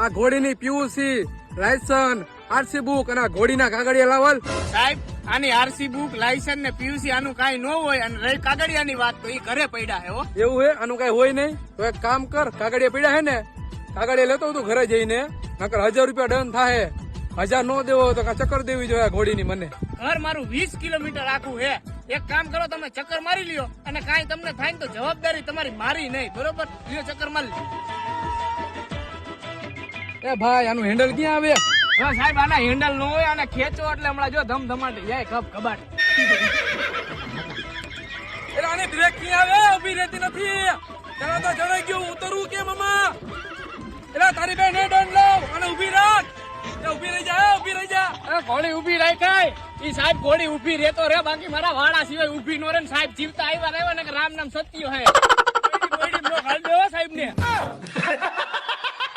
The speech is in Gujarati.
આ ઘોડીની પીયુસી લાયસન્સ આરસી બુક અને ઘોડીના કાગળિયા લાવલ. સાહેબ આની આરસી બુક લાયસન્સ ને પીયુસી આનું કાઈ ન હોય અને રહી કાગળિયાની વાત તો એ ઘરે પડ્યા હે હો. એવું હે? આનું કઈ હોય નહીં તો એક કામ કર, કાગળિયા પડ્યા હે ને, કાગળિયા લેતો તું ઘરે જઈને, નકર 1000 રૂપિયા દંડ થાય. 1000 નો દેવો તો ચક્કર દેવી જોઈએ ઘોડીની. મને ઘર મારું 20 કિલોમીટર આખું હે. એક કામ કરો, તમે ચક્કર મારી લ્યો અને કાંઈ તમને થાય ને તો જવાબદારી તમારી મારી નહીં, બરોબર? લ્યો ચક્કર મારી લ્યો. એ ભાઈ આનું હેન્ડલ ક્યાં આવે? હા સાહેબ, આના હેન્ડલ નો હોય, આને ખેંચો એટલે હમણાં જો ધમધમાટી જાય કબ કબાટ. એટલે આની બ્રેક ક્યાં આવે? ઉભી રહેતી નથી. તને તો જણાઈ ગયું ઉતરવું કેમ આમાં? એટલે તારી બેન દંડ લાવ અને ઉભી રાખ. ઉભી રહી જા, ઉભી રહી જા. ઘોડી ઉભી રાખાય ઈ સાહેબ, ઘોડી ઉભી રહેતો રે, બાકી મારા વાળા સિવાય ઉભી નો રે ને સાહેબ. જીવતા આવ્યા ને રામ નામ સત્ય હે. સાહેબ ને